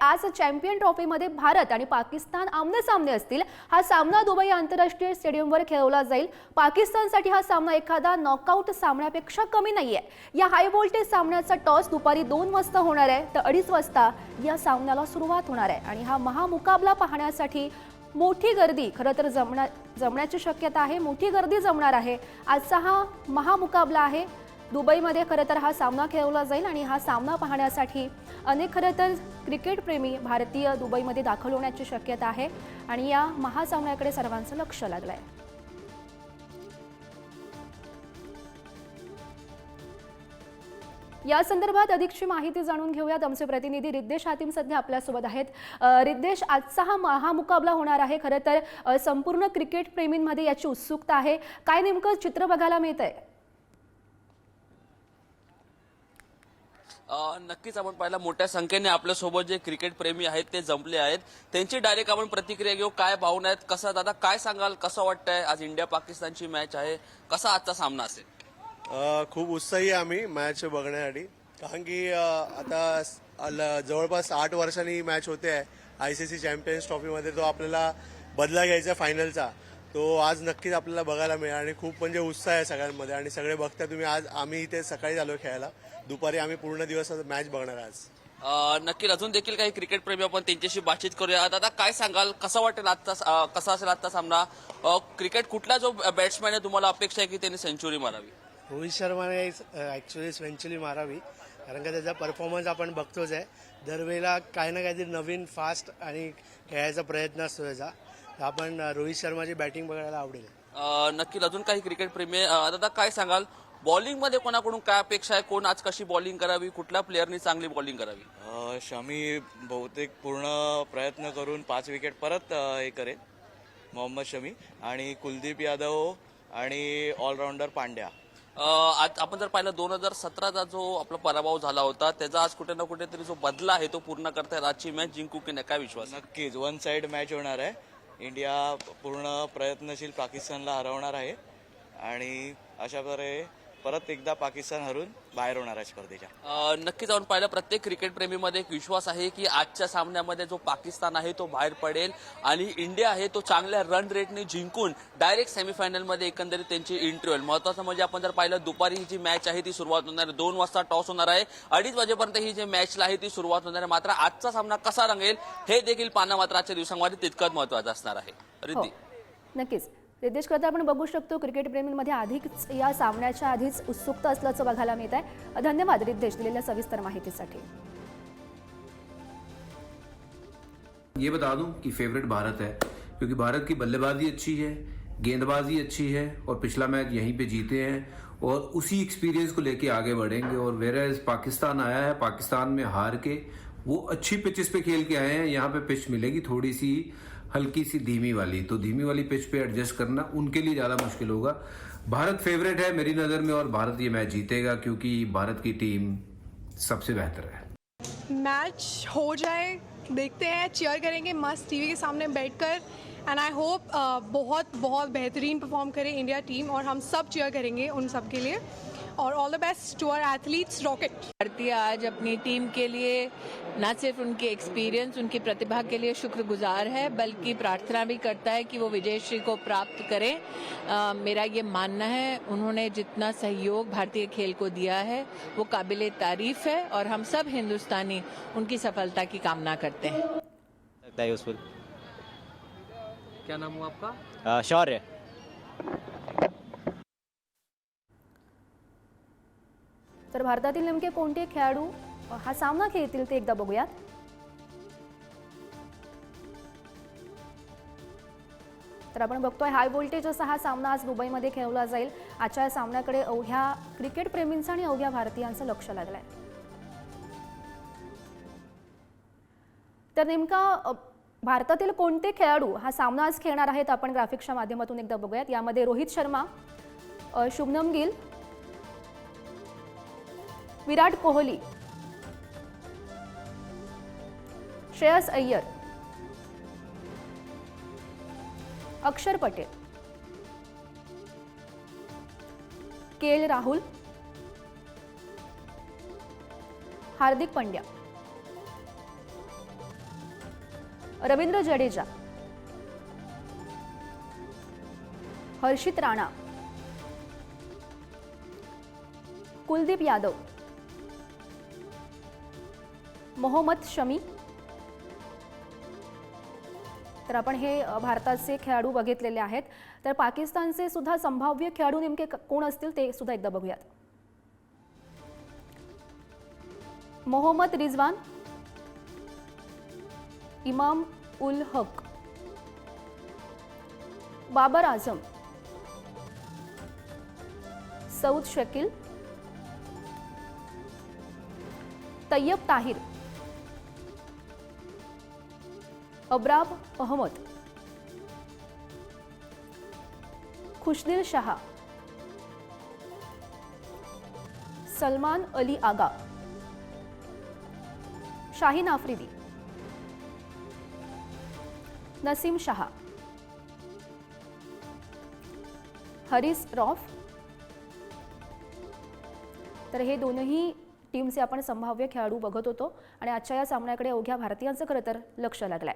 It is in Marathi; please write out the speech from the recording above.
आज चॅम्पियन ट्रॉफीमध्ये भारत आणि पाकिस्तान आमने सामने असतील। हा सामना दुबई आंतरराष्ट्रीय स्टेडियमवर खेळवला जाईल। पाकिस्तानसाठी हा सामना एखादा नॉकआउट सामन्यापेक्षा कमी नाहीये। या हाय व्होल्टेज सामन्याचा टॉस दुपारी 2 वाजता होणार आहे, तर 2:30 वाजता या सामन्याला सुरुवात होणार आहे आणि हा महामुकाबला पाहण्यासाठी मोठी गर्दी खरं तर जमण्याची शक्यता आहे। मोठी गर्दी जमणार आहे। आजचा हा महामुकाबला आहे। दुबईमध्ये खरं तर हा सामना खेळवला जाईल आणि हा सामना पाहण्यासाठी अनेक खरं तर क्रिकेट प्रेमी भारतीय दुबईमध्ये दाखल होण्याची शक्यता आहे आणि या महासामन्याकडे सर्वांचं लक्ष लागलं आहे। या संदर्भात अधिकची माहिती जाणून घेऊयात। आमचे प्रतिनिधी रिद्देश हातीम सध्या आपल्यासोबत आहेत। रिद्देश, आजचा हा महामुकाबला होणार आहे। खरं तर संपूर्ण क्रिकेट प्रेमींमध्ये याची उत्सुकता आहे। काय नेमकं चित्र बघायला मिळतंय? नक्कीच आपण पाहिलं मोठ्या संख्येने आपल्यासोबत जे क्रिकेट प्रेमी आहेत ते जमले आहेत। त्यांची डायरेक्ट आपण प्रतिक्रिया घेऊ। काय भावना आहेत, कसं दादा काय सांगाल, कसं वाटतंय? आज इंडिया पाकिस्तानची मॅच आहे, कसा आजचा सामना असेल? खूप उत्साही आहे आम्ही मॅच बघण्यासाठी, कारण की आता जवळपास 8 वर्षांनी मॅच होते आहे ICC चॅम्पियन्स ट्रॉफीमध्ये। तो आपल्याला बदला घ्यायचा फायनलचा, तो आज नक्कीच आपल्याला बघायला मिळेल आणि खूप म्हणजे उत्साह आहे सगळ्यांमध्ये। आणि सगळे बघता तुम्ही, आज आम्ही इथे सकाळी आलो खेळायला, दुपारी आम्ही पूर्ण दिवस मॅच बघणार आज। नक्की अजून देखील काही क्रिकेट प्रेमी आपण त्यांच्याशी बातचीत करूया। दादा काय सांगाल, कसं वाटेल आजचा, कसा असेल आजचा सामना? क्रिकेट कुठला जो बॅट्समॅन आहे तुम्हाला अपेक्षा आहे की त्याने सेंचुरी मारावी? रोहित शर्माने ॲक्च्युली सेंचुरी मारावी, कारण का त्याचा परफॉर्मन्स आपण बघतोच आहे। दरवेळेला काही ना काहीतरी नवीन फास्ट आणि खेळायचा प्रयत्न असतो त्याचा। तर आपण रोहित शर्माची बॅटिंग बघायला आवडेल। नक्की अजून काही क्रिकेट प्रेमी दादा काय सांगाल, बॉलिंग मध्ये कोणाकडून काय अपेक्षा आहे? कोण आज कशी बॉलिंग करावी, कुठल्या प्लेअरनी चांगली बॉलिंग करावी? शमी बहुतेक पूर्ण प्रयत्न करून 5 विकेट परत हे करेल, मोहम्मद शमी, आणि कुलदीप यादव आणि ऑलराऊंडर पांड्या। आज आपण जर पाहिलं 2017चा जो आपला पराभव झाला होता, त्याचा आज कुठे ना कुठेतरी जो बदला आहे तो पूर्ण करतायत। आजची मॅच जिंकू की नाही, काय विश्वास? नक्कीच 1 साइड मॅच होणार आहे। इंडिया पूर्ण प्रयत्नशील पाकिस्तानला हरवणार आहे आणि अशा प्रकारे परत एकदा पाकिस्तान हरून बाहेर होणार आहे स्पर्धेच्या। नक्कीच आपण पाहिलं प्रत्येक क्रिकेट प्रेमीमध्ये एक विश्वास आहे की आजच्या सामन्यामध्ये जो पाकिस्तान आहे तो बाहेर पडेल आणि इंडिया आहे तो चांगल्या रन रेटने जिंकून डायरेक्ट सेमीफायनलमध्ये एकंदरीत त्यांची एंट्री होईल। महत्त्वाचं म्हणजे आपण जर पाहिलं दुपारी ही जी मॅच आहे ती सुरुवात होणार आहे, 2 वाजता टॉस होणार आहे, 2:30 वाजेपर्यंत ही जी मॅचला आहे ती सुरुवात होणार आहे। मात्र आजचा सामना कसा रंगेल हे देखील पाहणं मात्र आजच्या दिवसांमध्ये तितकंच महत्त्वाचं असणार आहे। रिद्धी, नक्कीच रिद्देश, खरं तर आपण बघू शकतो क्रिकेट प्रेमींमध्ये आधीच या सामन्याच्या आधीच उत्सुकता असल्याचं बघायला मिळत आहे। धन्यवाद रिद्देश दिलेल्या सविस्तर माहितीसाठी। ये बता दूं कि फेवरेट भारत है, क्योंकि भारत की बल्लेबाजी अच्छी है, गेंदबाजी अच्छी है और पिछला मैच यहीं पे जीते हैं और उसी एक्सपीरियंस को लेके आगे बढ़ेंगे। और वेरएज पाकिस्तान आया है, पाकिस्तान में हार के वो अच्छी पिचेस पे खेल के आए हैं। यहाँ पे पिच मिलेगी थोड़ी सी हल्की सी धीमी वाली, तो धीमी वाली पिच पे एडजस्ट करना उनके लिए ज़्यादा मुश्किल होगा। भारत फेवरेट है मेरी नज़र में और भारत ये मैच जीतेगा, क्योंकि भारत की टीम सबसे बेहतर है। मैच हो जाए, देखते हैं, चीयर करेंगे मस्त टीवी के सामने बैठकर। एंड आई होप बहुत बहुत बेहतरीन परफॉर्म करे इंडिया टीम और हम सब चीयर करेंगे उन सब के लिए। और all the best to our athletes, rocket. भारतीय आज अपनी टीम के लिए न सिर्फ उनके एक्सपीरियंस, उनकी प्रतिभा के लिए शुक्रगुजार है, बल्कि प्रार्थना भी करता है कि वो विजयश्री को प्राप्त करें। मेरा ये मानना है उन्होंने जितना सहयोग भारतीय खेल को दिया है वो काबिले तारीफ है और हम सब हिंदुस्तानी उनकी सफलता की कामना करते हैं। लगता है यूजफुल। क्या नाम हुआ आपका? शौर्य। तर भारतातील नेमके कोणते खेळाडू हा सामना खेळतील ते एकदा बघूयात। तर आपण बघतोय हाय व्होल्टेज असा हा सामना आज दुबईमध्ये खेळवला जाईल। आजच्या या सामन्याकडे अवघ्या क्रिकेट प्रेमींचं आणि अवघ्या भारतीयांचं लक्ष लागलंय। तर नेमका भारतातील कोणते खेळाडू हा सामना आज खेळणार आहेत आपण ग्राफिक्सच्या माध्यमातून एकदा बघूयात। यामध्ये रोहित शर्मा, शुभमन गिल, विराट कोहली, श्रेयस अय्यर, अक्षर पटेल, KL राहुल, हार्दिक पांड्या, रवींद्र जडेजा, हर्षित राणा, कुलदीप यादव, मोहम्मद शमी. तर आपण हे भारताचे खेळाडू बघितलेले आहेत. तर पाकिस्तानचे सुद्धा संभाव्य खेळाडू नेमके कोण असतील ते सुद्धा एकदा बघूयात. मोहम्मद रिजवान, इमाम उल हक, बाबर आझम, सऊद शकील, तैयब ताहिर, अब्राब अहमद, खुशदिल शाह, सलमान अली आगा, शाहीन आफ्रिदी, नसीम शाह, हरीस रौफ. तर हे दोनही टीमचे आपण संभाव्य खेळाडू बघत होतो आणि आजच्या या सामन्याकडे अवघ्या भारतीयांचं खरं तर लक्ष लागलंय.